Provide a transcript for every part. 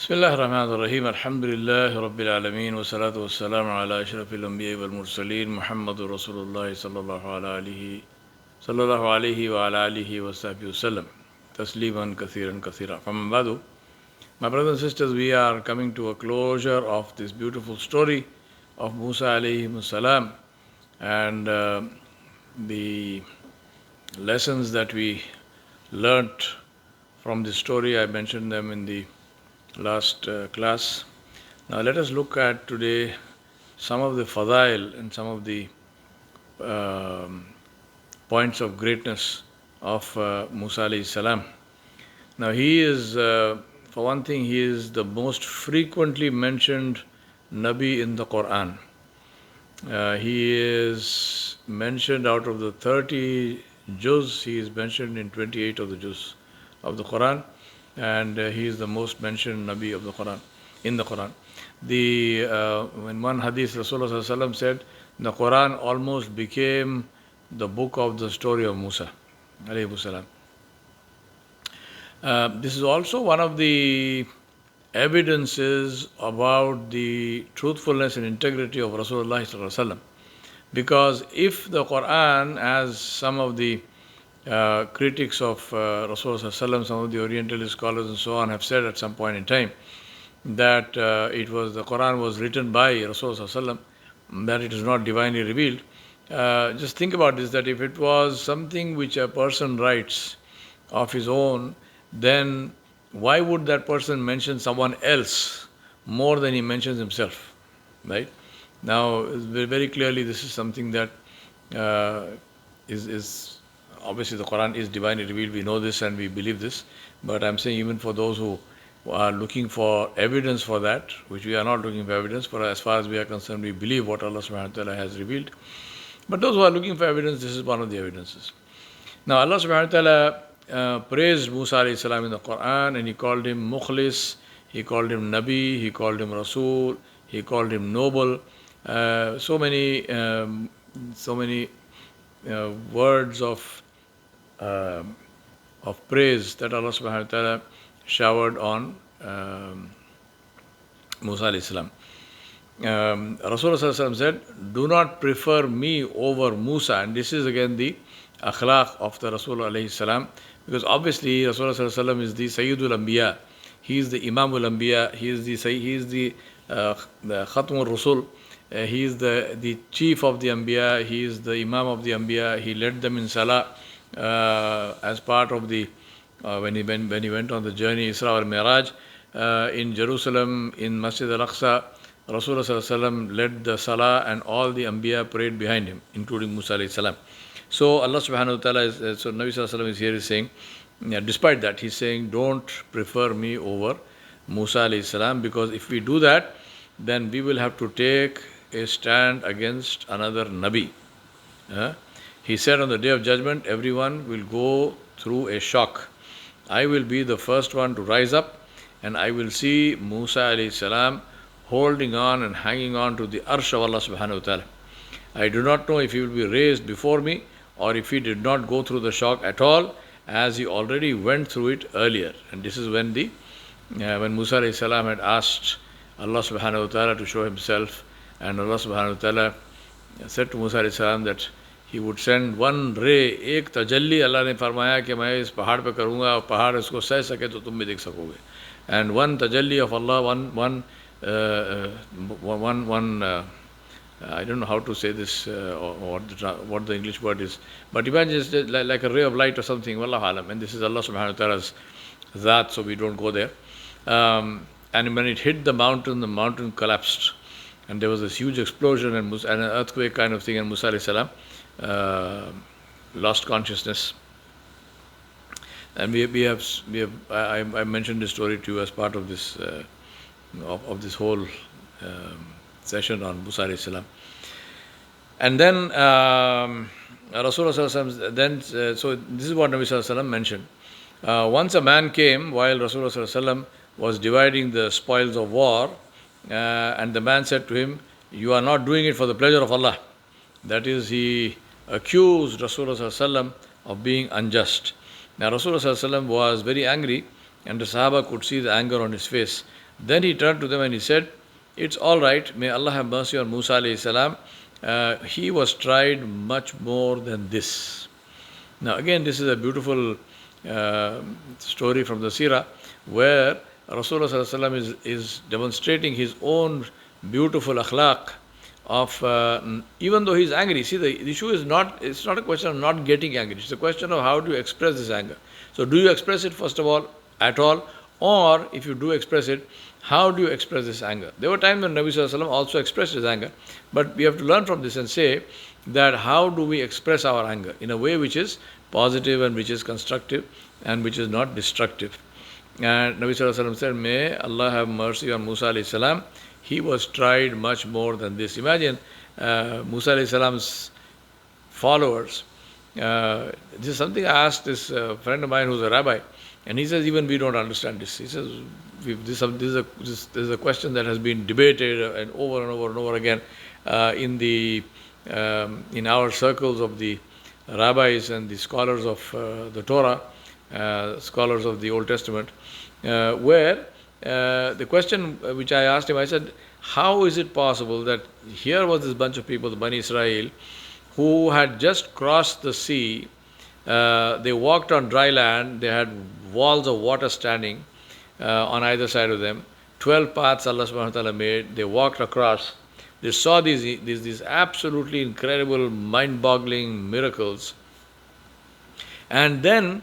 Bismillah ar-Rahman ar-Rahim. Alhamdulillah Rabbil Alameen. Wa salatu wa salam ala ashrafil anbiya wal mursaleen. Muhammadur Rasulullah sallallahu alayhi wa ala alihi wa sahbihi wa sallam. Tasliman kathiran kathira. From Badu. My brothers and sisters, we are coming to a closure of this beautiful story of Musa alayhi salam, and the lessons that we learnt from this story. I mentioned them in the last class. Now let us look at today some of the fadail and some of the points of greatness of Musa alayhi salam. Now he is, for one thing, he is the most frequently mentioned Nabi in the Quran. He is mentioned out of the 30 juz, he is mentioned in 28 of the juz of the Quran, and he is the most mentioned Nabi of the Quran, in the Quran. In one hadith, Rasulullah said, the Quran almost became the book of the story of Musa alayhi salam. This is also one of the evidences about the truthfulness and integrity of Rasulullah, because if the Quran, as some of the critics of Rasulullah, some of the Orientalist scholars and so on have said at some point in time, that the Quran was written by Rasulullah, that it is not divinely revealed. Just think about this, that if it was something which a person writes of his own, then why would that person mention someone else more than he mentions himself, right? Now, very clearly this is something that is obviously the Quran is divinely revealed, we know this and we believe this, but I'm saying even for those who are looking for evidence for that, which we are not looking for evidence, for as far as we are concerned, we believe what Allah subhanahu wa ta'ala has revealed. But those who are looking for evidence, this is one of the evidences. Now Allah subhanahu wa ta'ala praised Musa alayhi salam in the Quran, and he called him Mukhlis, he called him Nabi, he called him Rasul, he called him noble. So many words of praise that Allah subhanahu wa ta'ala showered on Musa alayhi salam. Rasulullah said, do not prefer me over Musa, and this is again the akhlaq of the Rasul alayhi salam, because obviously Rasulullah is the Sayyidul Anbiya, he is the Imamul Anbiya, he is the Khatmul Rasul, he is the chief of the Anbiya, he is the Imam of the Anbiya, he led them in Salah as part of the when he went on the journey Isra al Miraj in Jerusalem, in Masjid al-Aqsa. Rasulullah led the Salah and all the Anbiya prayed behind him, including Musa alayhi salam. So Allah subhanahu wa ta'ala so Nabi sallallahu alayhi wa is here is saying, despite that, he's saying, don't prefer me over Musa alayhi salam, because if we do that, then we will have to take a stand against another Nabi. He said on the Day of Judgment, everyone will go through a shock. I will be the first one to rise up, and I will see Musa alayhi salam holding on and hanging on to the arsh of Allah subhanahu wa ta'ala. I do not know if he will be raised before me or if he did not go through the shock at all, as he already went through it earlier. And this is when when Musa alayhi salam had asked Allah subhanahu wa ta'ala to show himself, and Allah subhanahu wa ta'ala said to Musa alayhi salam that he would send one ray, एक तजल्ली Allah ने फरमाया कि मैं इस पहाड़ पे करूँगा और पहाड़ इसको सह सके तो तुम भी देख सकोगे. And one tajalli of Allah, I don't know how to say this, what the English word is, but imagine it's like a ray of light or something, wallahu alam, and this is Allah subhanahu wa ta'ala's that, so we don't go there. And when it hit the mountain collapsed, and there was this huge explosion and an earthquake kind of thing, and Musa alayhi salam lost consciousness. And I mentioned this story to you as part of this of this whole session on Musa alayhi salam. And then Rasulullah then so this is what Nabi sallallahu alaihi wasallam mentioned. Once a man came while Rasulullah sallallahu alaihi wasallam was dividing the spoils of war, and the man said to him, "You are not doing it for the pleasure of Allah." That is, he accused Rasulullah sallallahu alaihi wasallam of being unjust. Now Rasulullah sallallahu alaihi wasallam was very angry, and the Sahaba could see the anger on his face. Then he turned to them and he said, "It's all right. May Allah have mercy on Musa alayhi salam. He was tried much more than this." Now, again, this is a beautiful story from the Sirah where Rasulullah sallallahu alaihi wasallam is demonstrating his own beautiful akhlaq of even though he's angry. See, the issue is not, it's not a question of not getting angry. It's a question of how do you express this anger. So, do you express it first of all, at all, or if you do express it, how do you express this anger? There were times when Nabi sallallahu alaihi wasallam also expressed his anger, but we have to learn from this and say that how do we express our anger in a way which is positive and which is constructive and which is not destructive. And Nabi sallallahu alaihi wasallam said, "May Allah have mercy on Musa alayhi salam. He was tried much more than this." Imagine Musa alayhi salam's followers. This is something I asked this friend of mine who's a rabbi, and he says even we don't understand this. He says this is a question that has been debated and over and over and over again in our circles of the rabbis and the scholars of the Torah, scholars of the Old Testament, where the question which I asked him, I said, how is it possible that here was this bunch of people, the Bani Israel, who had just crossed the sea, they walked on dry land, they had walls of water standing on either side of them, 12 paths Allah subhanahu wa ta'ala made, they walked across, they saw these absolutely incredible, mind-boggling miracles. And then,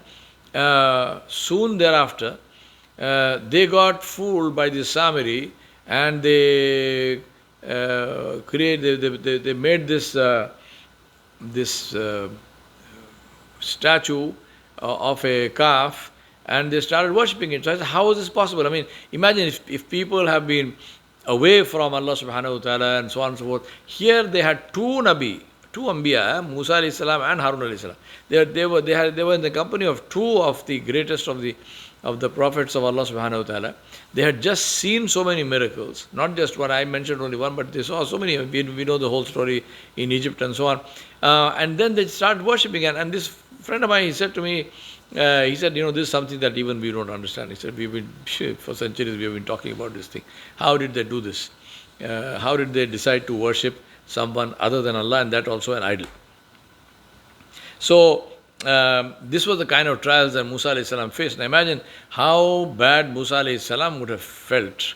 soon thereafter, they got fooled by this Samiri, and they they made this statue of a calf, and they started worshipping it. So I said, how is this possible? I mean, imagine if people have been away from Allah subhanahu wa ta'ala and so on and so forth. Here they had two Anbiya, Musa alayhi salam and Harun alayhi salam. They were in the company of two of the greatest of the prophets of Allah subhanahu wa ta'ala. They had just seen so many miracles, not just one, I mentioned only one, but they saw so many. We know the whole story in Egypt and so on. And then they started worshipping, and this friend of mine, he said to me, he said, this is something that even we don't understand. He said, for centuries we have been talking about this thing. How did they do this? How did they decide to worship someone other than Allah, and that also an idol? So, this was the kind of trials that Musa alayhi salam faced. Now imagine how bad Musa alayhi salam would have felt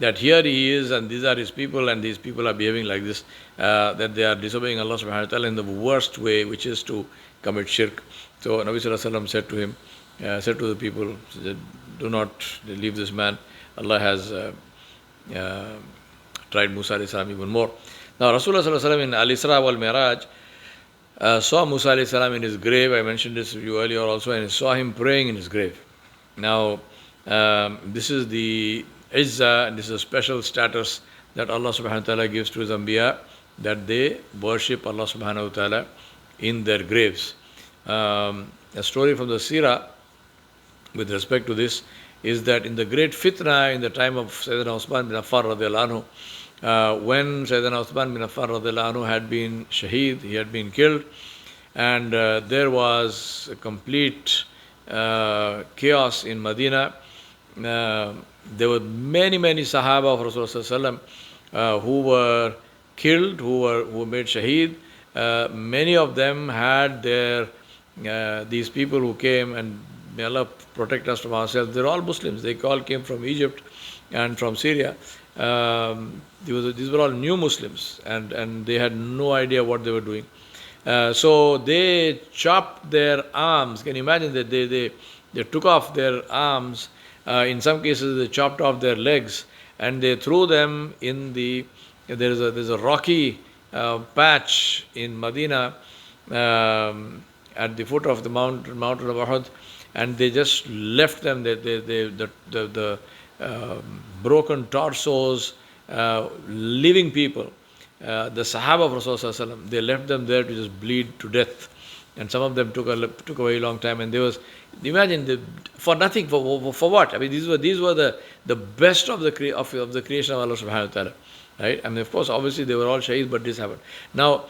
that here he is and these are his people and these people are behaving like this, that they are disobeying Allah subhanahu wa ta'ala in the worst way, which is to commit shirk. So Nabi sallallahu alaihi wasallam said to him, said to the people, do not leave this man. Allah has tried Musa alayhi salam even more. Now Rasulullah sallallahu alaihi wasallam in Al-Isra wal-Mi'raj saw Musa alayhi salam in his grave. I mentioned this to you earlier also, and saw him praying in his grave. Now, this is the izzah, and this is a special status that Allah subhanahu wa ta'ala gives to his Anbiya, that they worship Allah subhanahu wa ta'ala in their graves. A story from the Sirah with respect to this is that in the great fitna in the time of Sayyidina Uthman bin Affan radiallahu anhu, when Sayyidina Uthman bin Affan radiallahu anhu had been shaheed, he had been killed, and there was a complete chaos in Medina. There were many Sahaba of Rasulullah who were killed, who were made shaheed. Many of them had their these people who came, and may Allah protect us from ourselves. They're all Muslims. They all came from Egypt and from Syria. These were all new Muslims, and they had no idea what they were doing. So they chopped their arms. Can you imagine that they took off their arms? In some cases, they chopped off their legs, and they threw them in the. There's a rocky patch in Medina at the foot of the mountain of Uhud, and they just left them. The broken torsos, living people, the Sahaba of Rasulullah, they left them there to just bleed to death, and some of them took a very long time. And there was, imagine, for nothing, for what? I mean, these were the best of the creation of Allah Subhanahu wa Taala, right? I mean, of course, obviously they were all shaheed, but this happened. Now,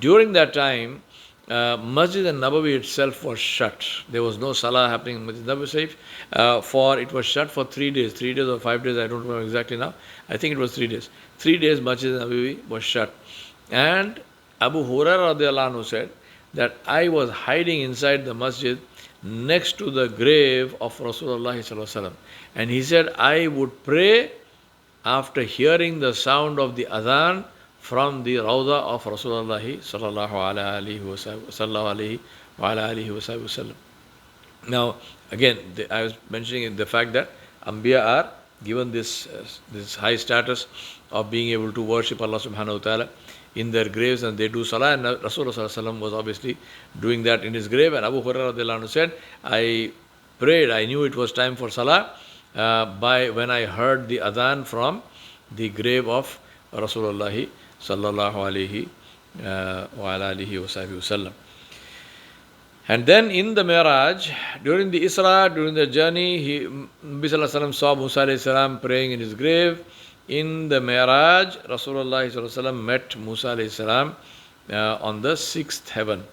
during that time, Masjid al-Nabawi itself was shut. There was no salah happening in Masjid al-Nabawi for it was shut for 3 days. 3 days or 5 days, I don't remember exactly now. I think it was 3 days. 3 days Masjid al-Nabawi was shut. And Abu Hurairah radiallahu anhu said that I was hiding inside the masjid next to the grave of Rasulullah sallallahu alaihi wasallam. And he said, I would pray after hearing the sound of the adhan from the Rawda of Rasulullah sallallahu alaihi wasallam. Now, again, I was mentioning the fact that Anbiya are given this high status of being able to worship Allah subhanahu wa ta'ala in their graves, and they do salah, and Rasulullah sallallahu alaihi wasallam was obviously doing that in his grave. And Abu Hurairah radiallahu anhu said, I prayed, I knew it was time for salah when I heard the adhan from the grave of Rasulullah sallallahu alaihi wasallam. And then in the Mi'raj, during the Isra, during the journey, Nabi sallallahu alaihi wasallam saw Musa alayhi salam praying in his grave. In the Mi'raj, Rasulullah sallallahu alaihi wasallam met Musa alayhi salam on the 6th heaven.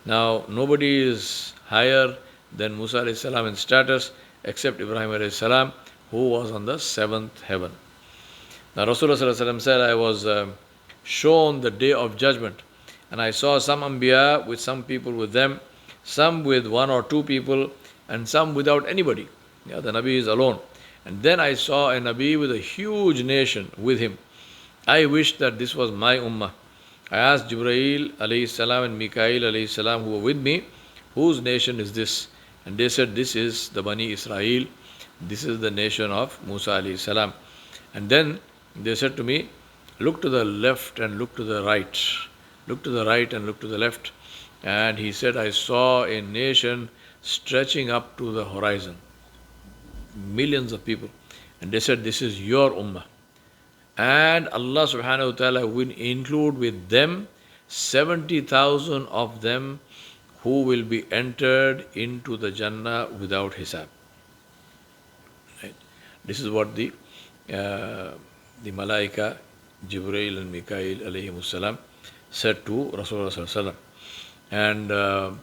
Now, nobody is higher than Musa alayhi salam in status except Ibrahim alayhi salam, who was on the 7th heaven. Now, Rasulullah sallallahu alaihi wasallam said, I was shown the day of judgment, and I saw some Anbiya with some people with them, some with 1 or 2 people, and some without anybody. Yeah, the Nabi is alone. And then I saw a Nabi with a huge nation with him. I wished that this was my ummah. I asked Jibreel alayhi salam and Mikail alayhi salam who were with me, whose nation is this? And they said, this is the Bani Israel. This is the nation of Musa alayhi salam. And then they said to me, look to the left and look to the right. Look to the right and look to the left. And he said, I saw a nation stretching up to the horizon. Millions of people. And they said, this is your ummah. And Allah subhanahu wa ta'ala will include with them 70,000 of them who will be entered into the Jannah without hisab. Right? This is what the Malaika, Jibreel and Mikail alayhimus salam said to Rasulullah sallallahu alaihi wasallam. And Nabi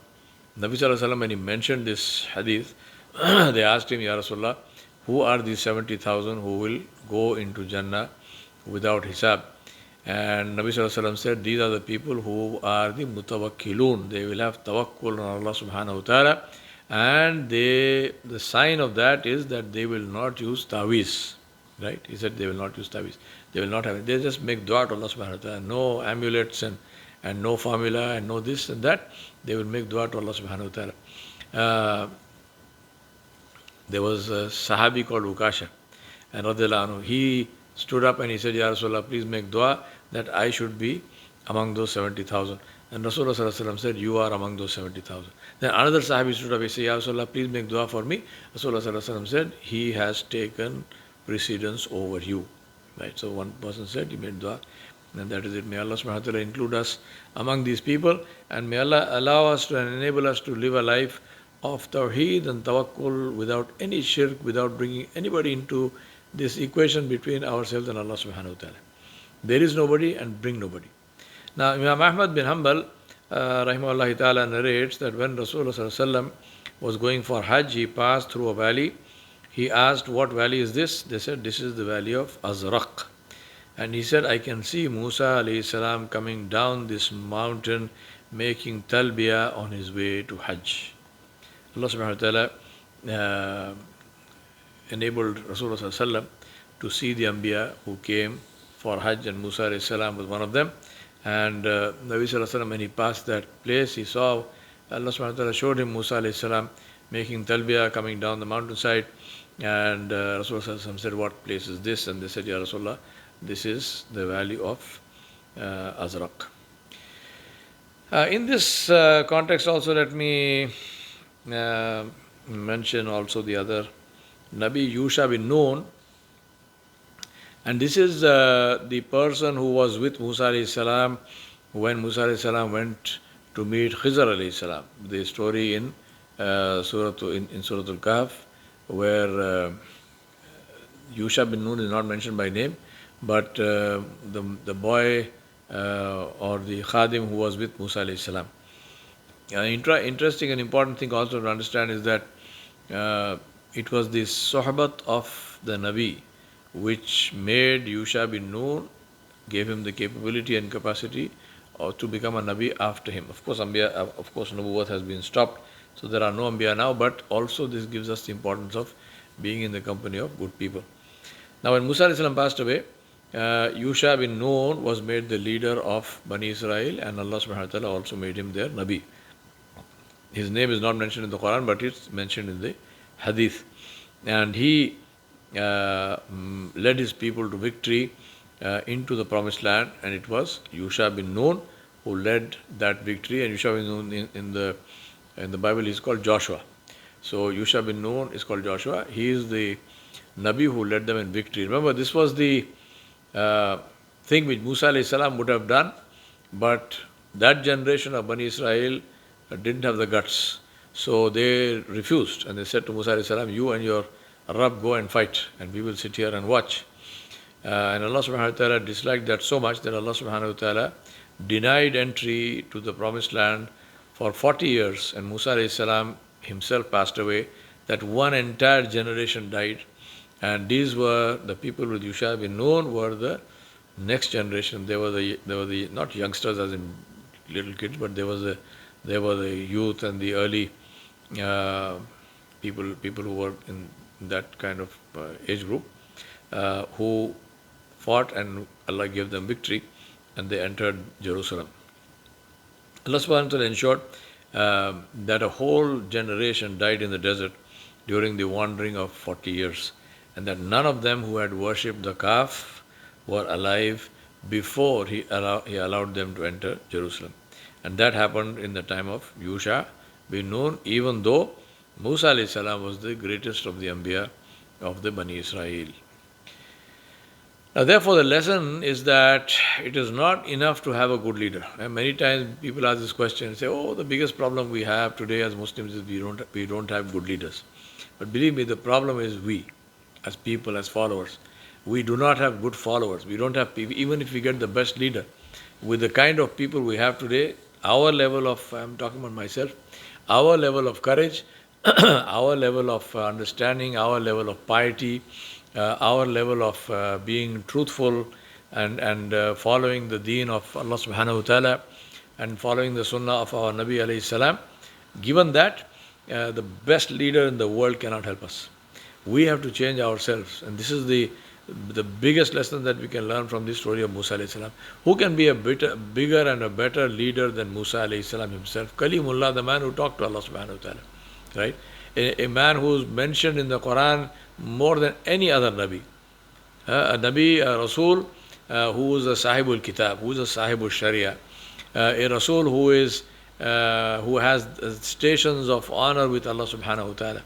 sallallahu alaihi wasallam, when he mentioned this hadith, they asked him, Ya Rasulullah, who are these 70,000 who will go into Jannah without hisab? And Nabi sallallahu alaihi wasallam said, these are the people who are the mutawakkilun. They will have tawakkul on Allah subhanahu wa ta'ala. And the sign of that is that they will not use tawiz. Right? He said they will not use tawiz. They will not have it. They just make dua to Allah subhanahu wa ta'ala. No amulets and no formula and no this and that. They will make dua to Allah subhanahu wa ta'ala. There was a Sahabi called Ukasha, and radiallahu anhu, he stood up and he said, Ya Rasulullah, please make dua that I should be among those 70,000. And Rasulullah sallallahu alaihi wasallam said, you are among those 70,000. Then another Sahabi stood up and said, Ya Rasulullah, please make dua for me. Rasulullah sallallahu alaihi wasallam said, he has taken precedence over you. Right? So one person said, he made dua, and that is it. May Allah subhanahu wa ta'ala include us among these people, and may Allah allow us to and enable us to live a life of tawheed and tawakkul without any shirk, without bringing anybody into this equation between ourselves and Allah subhanahu wa ta'ala. There is nobody and bring nobody. Now Imam Ahmad bin Hanbal rahimahullah ta'ala narrates that when Rasulullah sallallahu alaihi wasallam was going for Hajj, he passed through a valley. He asked, what valley is this? They said, this is the valley of Azraq. And he said, I can see Musa alayhi salam coming down this mountain making talbiyah on his way to Hajj. Allah subhanahu wa ta'ala enabled Rasulullah sallallahu alaihi wasallam to see the Anbiya who came for Hajj, and Musa alayhi salam was one of them. And Nabi sallallahu alaihi wasallam, when he passed that place, he saw Allah subhanahu wa ta'ala showed him Musa alayhi salam making talbiyah coming down the mountainside. And Rasulullah sallallahu alaihi wasallam said, what place is this? And they said, Ya Rasulullah, this is the valley of Azraq. In this context also, let me mention also the other Nabi Yusha bin Nun, and this is the person who was with Musa alayhi salam when Musa alayhi salam went to meet Khizr alayhi salam. The story in Surah Al-Kahf, where Yusha bin Nun is not mentioned by name, but the boy or the Khadim who was with Musa alayhi salam. Interesting and important thing also to understand is that it was the sohbat of the Nabi which made Yusha bin Nun, gave him the capability and capacity to become a Nabi after him. Of course, Nubuwwat has been stopped, so there are no Anbiya now, but also this gives us the importance of being in the company of good people. Now, when Musa ﷺ passed away, Yusha bin Nun was made the leader of Bani Israel, and Allah subhanahu wa ta'ala also made him their Nabi. His name is not mentioned in the Quran, but it's mentioned in the Hadith. And he led his people to victory into the promised land, and it was Yusha bin Nun who led that victory. And Yusha bin Nun in the Bible is called Joshua. So Yusha bin Nun is called Joshua. He is the Nabi who led them in victory. Remember, this was the thing which Musa alayhi salam would have done, but that generation of Bani Israel didn't have the guts. So they refused, and they said to Musa alayhi salam, you and your Rabb go and fight, and we will sit here and watch. And Allah subhanahu wa ta'ala disliked that so much that Allah subhanahu wa ta'ala denied entry to the promised land for 40 years, and Musa alayhi salam himself passed away. That one entire generation died, and these were the people with Yusha bin Nun were the next generation. They were the not youngsters as in little kids, but they were the youth and the early people who were in that kind of age group who fought, and Allah gave them victory, and they entered Jerusalem. Allah subhanahu wa ta'ala ensured that a whole generation died in the desert during the wandering of 40 years, and that none of them who had worshipped the calf were alive before he allowed them to enter Jerusalem. And that happened in the time of Yusha bin Nun, even though Musa alayhi salam was the greatest of the Anbiya of the Bani Israel. Now, therefore, the lesson is that it is not enough to have a good leader. And many times people ask this question and say, oh, the biggest problem we have today as Muslims is we don't have good leaders. But believe me, the problem is we, as people, as followers. We do not have good followers. We don't have people, even if we get the best leader. With the kind of people we have today, our level of, I'm talking about myself, our level of courage, our level of understanding, our level of piety, our level of being truthful and following the deen of Allah subhanahu wa ta'ala and following the sunnah of our Nabi alayhi salam, given that the best leader in the world cannot help us. We have to change ourselves, and this is the biggest lesson that we can learn from this story of Musa alayhi salam. Who can be a bigger and a better leader than Musa alayhi salam himself? Kalimullah, the man who talked to Allah subhanahu wa ta'ala, right? A man who's mentioned in the Quran more than any other Nabi. A Nabi, a Rasul, who is a Sahibul Kitab, who is a Sahibul Sharia. A Rasul who has stations of honor with Allah subhanahu wa ta'ala,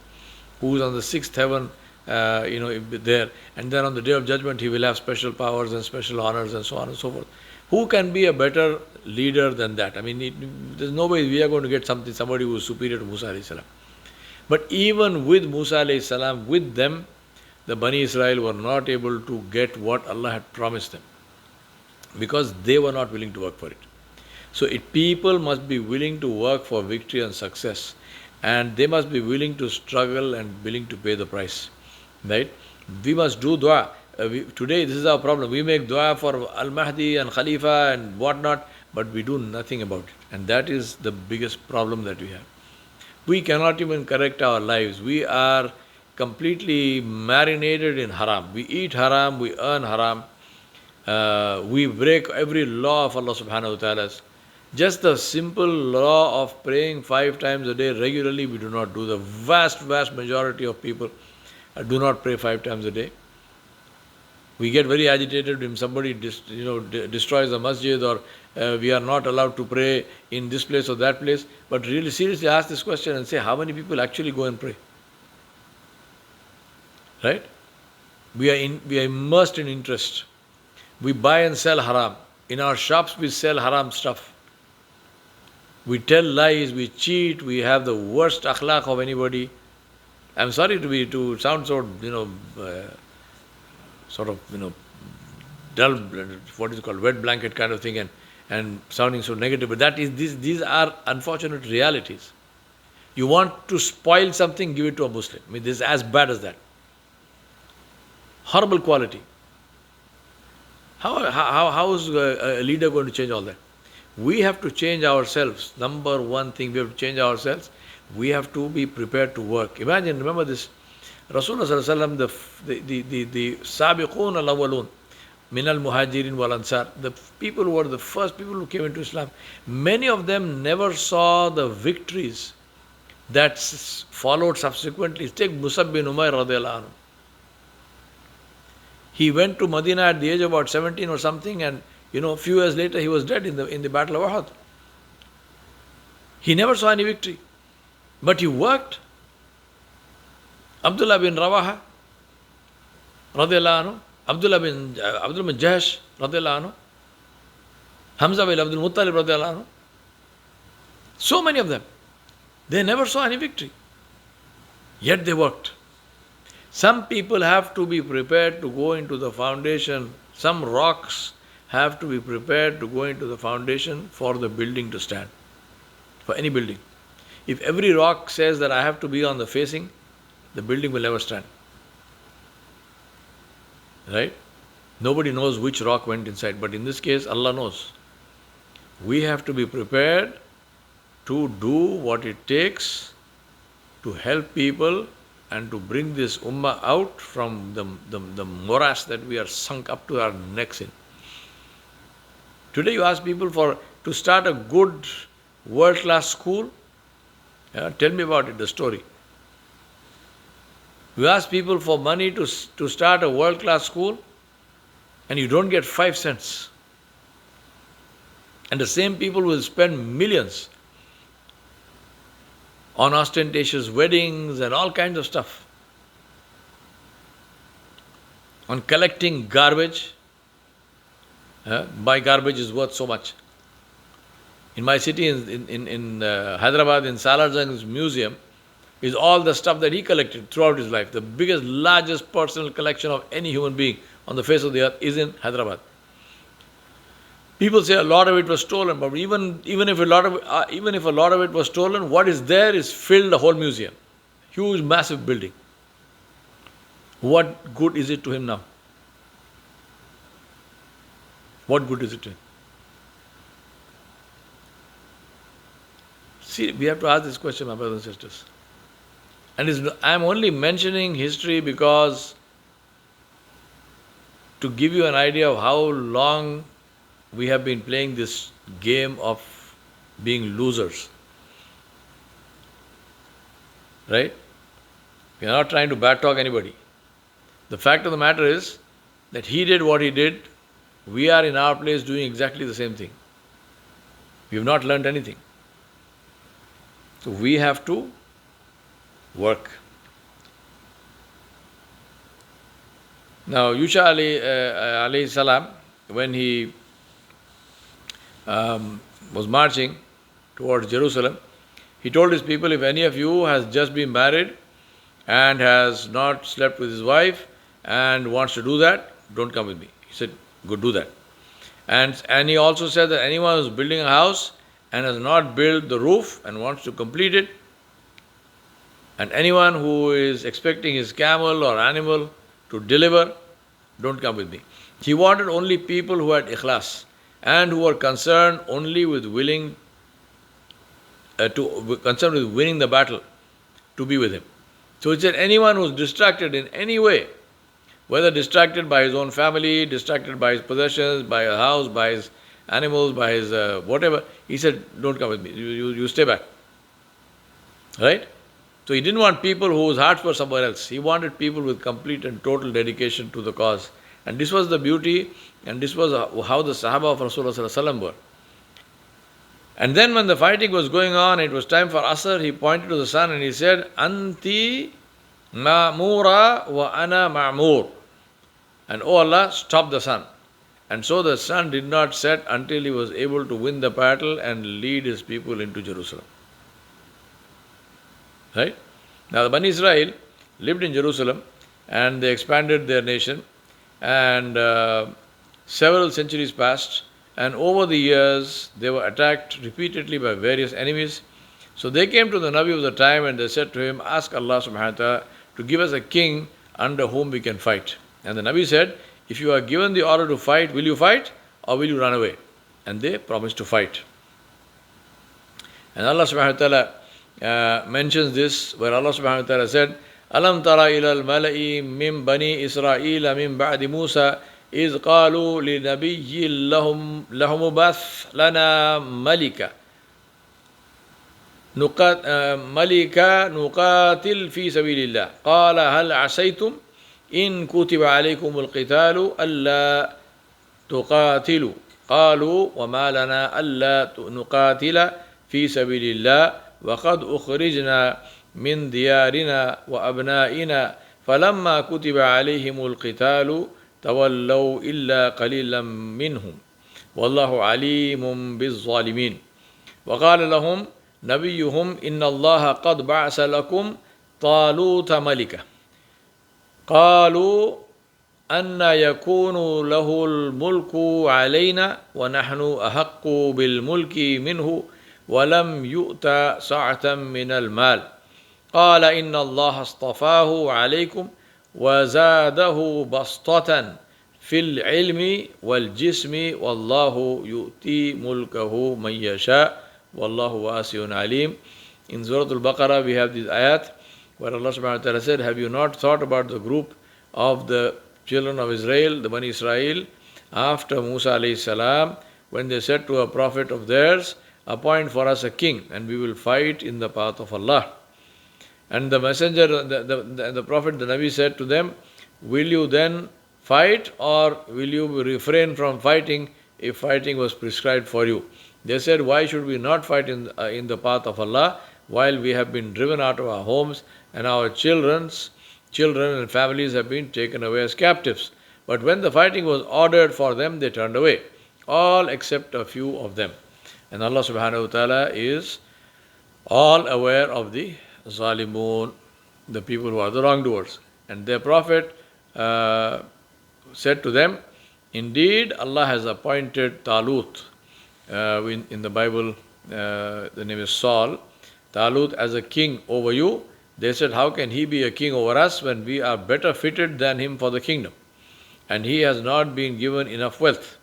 who is on the sixth heaven, there. And then on the Day of Judgment, he will have special powers and special honors and so on and so forth. Who can be a better leader than that? I mean, there's no way we are going to get somebody who is superior to Musa alayhi salam. But even with Musa alayhi salam, with them, the Bani Israel were not able to get what Allah had promised them, because they were not willing to work for it. So people must be willing to work for victory and success, and they must be willing to struggle and willing to pay the price. Right? We must do dua. Today, this is our problem. We make dua for Al-Mahdi and Khalifa and whatnot, but we do nothing about it. And that is the biggest problem that we have. We cannot even correct our lives. We are completely marinated in haram. We eat haram, we earn haram. We break every law of Allah subhanahu wa ta'ala. Just the simple law of praying 5 times a day regularly, we do not do. The vast majority of people do not pray 5 times a day. We get very agitated when somebody destroys the masjid, or we are not allowed to pray in this place or that place. But really seriously ask this question and say, how many people actually go and pray? Right? We are immersed in interest. We buy and sell haram. In our shops we sell haram stuff. We tell lies, we cheat, we have the worst akhlaq of anybody. I'm sorry to sound so, dull, what is it called, wet blanket kind of thing, and sounding so negative, but these are unfortunate realities. You want to spoil something, give it to a Muslim. I mean, this is as bad as that. Horrible quality. How is a leader going to change all that? We have to change ourselves. Number one thing, we have to change ourselves. We have to be prepared to work. Imagine, remember this, Rasulullah sallallahu alaihi wasallam, the sabiqun al-awwalun, min al-muhajirin wal-ansar, the people who were the first people who came into Islam, many of them never saw the victories that followed subsequently. Take Musa bin Umair radiallahu anhu. He went to Medina at the age of about 17 or something, and a few years later he was dead in the battle of Uhud. He never saw any victory, but he worked. Abdullah bin Rawaha radiallahu anhu, Abdullah bin Jahash radiallahu anhu, Hamza bin Abdul Muttalib radiallahu anhu. So many of them. They never saw any victory. Yet they worked. Some people have to be prepared to go into the foundation. Some rocks have to be prepared to go into the foundation for the building to stand. For any building. If every rock says that I have to be on the facing, the building will never stand. Right? Nobody knows which rock went inside, but in this case, Allah knows. We have to be prepared to do what it takes to help people and to bring this ummah out from the morass that we are sunk up to our necks in. Today you ask people to start a good world-class school. Tell me about it, the story. You ask people for money to start a world-class school, and you don't get 5 cents. And the same people will spend millions on ostentatious weddings and all kinds of stuff, on collecting garbage. My garbage is worth so much. In my city, in Hyderabad, in Salarjung's museum, is all the stuff that he collected throughout his life. The biggest, largest personal collection of any human being on the face of the earth is in Hyderabad. People say a lot of it was stolen, but even if a lot of it was stolen, what is there is filled the whole museum. Huge, massive building. What good is it to him now? What good is it to him? See, we have to ask this question, my brothers and sisters. And I am only mentioning history because to give you an idea of how long we have been playing this game of being losers. Right? We are not trying to bad talk anybody. The fact of the matter is that he did what he did. We are in our place doing exactly the same thing. We have not learned anything. So we have to work. Now, Yusha alayhi salam, when he was marching towards Jerusalem, he told his people, if any of you has just been married and has not slept with his wife and wants to do that, don't come with me. He said, go do that. And he also said that anyone who is building a house and has not built the roof and wants to complete it, and anyone who is expecting his camel or animal to deliver, don't come with me. He wanted only people who had ikhlas and who were concerned only with winning the battle to be with him. So he said anyone who is distracted in any way, whether distracted by his own family, distracted by his possessions, by a house, by his animals, by his whatever, he said, don't come with me, you stay back. Right? So he didn't want people whose hearts were somewhere else. He wanted people with complete and total dedication to the cause. And this was the beauty, and this was how the Sahaba of Rasulullah were. And then when the fighting was going on, it was time for Asr, he pointed to the sun and he said, Anti ma'mura wa ana ma'mur. And oh Allah, stop the sun. And so the sun did not set until he was able to win the battle and lead his people into Jerusalem. Right? Now the Bani Israel lived in Jerusalem and they expanded their nation, and several centuries passed, And over the years, they were attacked repeatedly by various enemies. So they came to the Nabi of the time and they said to him, ask Allah subhanahu wa ta'ala to give us a king under whom we can fight. And the Nabi said, if you are given the order to fight, will you fight or will you run away? And they promised to fight. And Allah subhanahu wa ta'ala mentions this, where Allah subhanahu wa ta'ala said, Alam tara ila al-mala'i min bani Isra'ila min ba'di Musa إذ قالوا لنبي لهم بث لنا ملكا نقاتل في سبيل الله قال هل عسيتم إن كتب عليكم القتال ألا تقاتلوا قالوا وما لنا ألا نقاتل في سبيل الله وقد أخرجنا من ديارنا وأبنائنا فلما كتب عليهم القتال تولوا إلا قليلا منهم والله عليم بالظالمين وقال لهم نبيهم إن الله قد بعث لكم طالوت ملكا قالوا أن يكون له الملك علينا ونحن أحق بالملك منه ولم يؤت سعة من المال قال إن الله اصطفاه عليكم وزاده بسطة في العلم والجسم والله يؤتي ملكه من يشاء والله واسع عليم. In Surah Al-Baqarah we have this ayat where Allah subhanahu wa ta'ala said, have you not thought about the group of the children of Israel, the Bani Israel, after Musa alayhi salam, when they said to a prophet of theirs, appoint for us a king and we will fight in the path of Allah. And the messenger, the prophet, the Nabi said to them, will you then fight or will you refrain from fighting if fighting was prescribed for you? They said, why should we not fight in the path of Allah while we have been driven out of our homes and our children and families have been taken away as captives? But when the fighting was ordered for them, they turned away, all except a few of them. And Allah subhanahu wa ta'ala is all aware of the Zalimun, the people who are the wrongdoers. And their prophet said to them, indeed Allah has appointed Talut, in the Bible the name is Saul, Talut as a king over you. They said, how can he be a king over us when we are better fitted than him for the kingdom? And he has not been given enough wealth.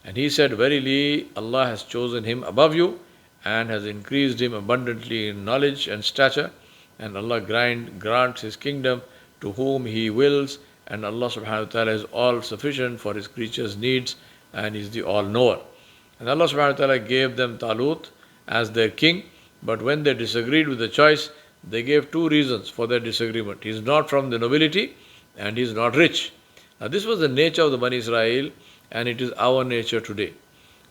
And he said, verily Allah has chosen him above you and has increased him abundantly in knowledge and stature, and Allah grants his kingdom to whom he wills, and Allah subhanahu wa ta'ala is all sufficient for his creatures' needs and is the all-knower. And Allah subhanahu wa ta'ala gave them Talut as their king, but when they disagreed with the choice, they gave two reasons for their disagreement. He is not from the nobility and he is not rich. Now this was the nature of the Bani Israel, and it is our nature today.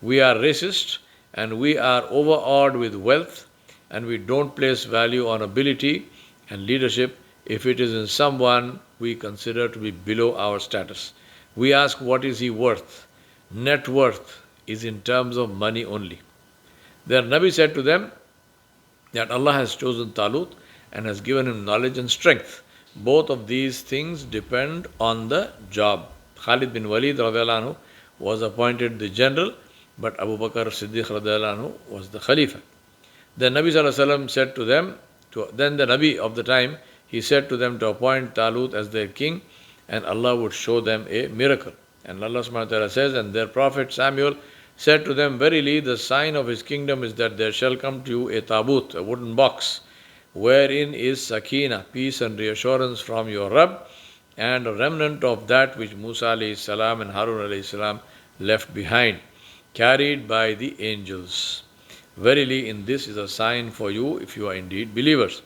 We are racist and we are overawed with wealth, and we don't place value on ability and leadership if it is in someone we consider to be below our status. We ask, what is he worth? Net worth is in terms of money only. Their Nabi said to them that Allah has chosen Talut and has given him knowledge and strength. Both of these things depend on the job. Khalid bin Walid radiallahu anhu was appointed the general, but Abu Bakr Siddiq radiallahu anhu was the Khalifa. Then Nabi sallallahu alaihi wasallam said to them, then the Nabi of the time, he said to them to appoint Talut as their king, and Allah would show them a miracle. And Allah subhanahu wa ta'ala says, and their prophet Samuel said to them, verily the sign of his kingdom is that there shall come to you a tabut, a wooden box, wherein is sakina, peace and reassurance from your Rabb, and a remnant of that which Musa alayhi salam and Harun alayhi salam left behind, carried by the angels. Verily in this is a sign for you if you are indeed believers.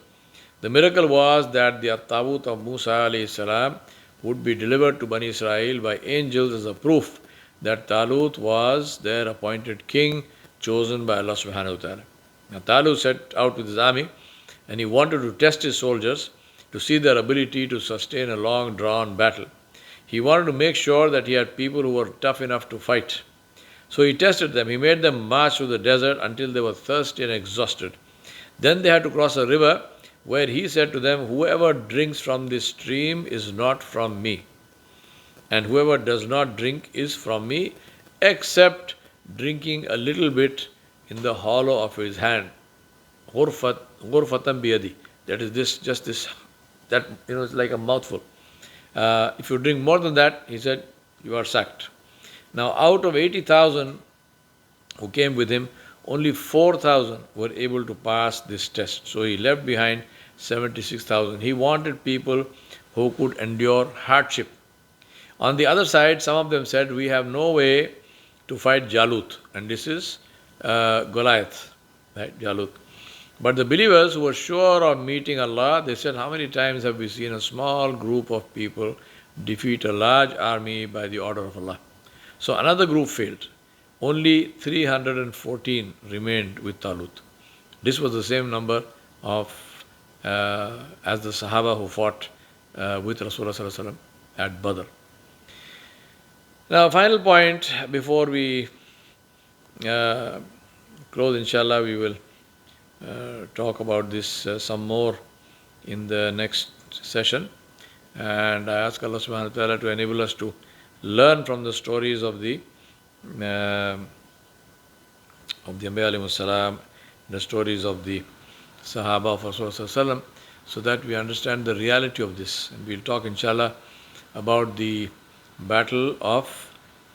The miracle was that the tabut of Musa alayhi salam would be delivered to Bani Israel by angels as a proof that Talut was their appointed king chosen by Allah subhanahu wa ta'ala. Now Talut set out with his army, and he wanted to test his soldiers to see their ability to sustain a long drawn battle. He wanted to make sure that he had people who were tough enough to fight. So he tested them. He made them march through the desert until they were thirsty and exhausted. Then they had to cross a river where he said to them, whoever drinks from this stream is not from me, and whoever does not drink is from me, except drinking a little bit in the hollow of his hand. Ghurfatan biyadi. That is this, just this, that, it's like a mouthful. If you drink more than that, he said, you are sacked. Now, out of 80,000 who came with him, only 4,000 were able to pass this test. So he left behind 76,000. He wanted people who could endure hardship. On the other side, some of them said, we have no way to fight Jalut. And this is Goliath, right? Jalut. But the believers who were sure of meeting Allah, they said, how many times have we seen a small group of people defeat a large army by the order of Allah? So another group failed. Only 314 remained with Talut. This was the same number of as the Sahaba who fought with Rasulullah at Badr. Now, final point before we close, inshallah, we will talk about this some more in the next session. And I ask Allah subhanahu wa ta'ala to enable us to learn from the stories of the Anbiya alayhi salam, the stories of the Sahaba of Rasulullah, so that we understand the reality of this. And we'll talk, inshallah, about the battle of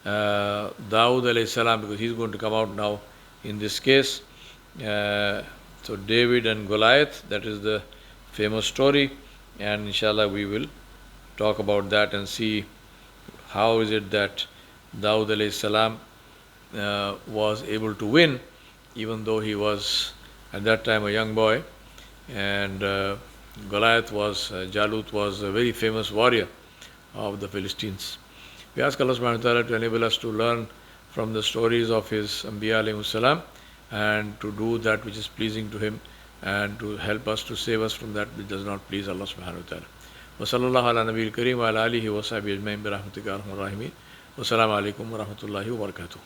Dawood alayhi salam, because he's going to come out now in this case. So David and Goliath, that is the famous story, and inshallah we will talk about that and see how is it that Dawood alayhi salam was able to win, even though he was at that time a young boy, and Goliath was, Jalut was a very famous warrior of the Philistines. We ask Allah subhanahu wa ta'ala to enable us to learn from the stories of his Anbiya alayhi salam, and to do that which is pleasing to him, and to help us, to save us from that which does not please Allah subhanahu wa ta'ala. Wa sallallahu ala nabiyil kareem wa ala alihi wa sahbihi ajma'in bi rahmatika arhamar rahimin. Wa salamu alaikum wa rahmatullahi wa barakatuh.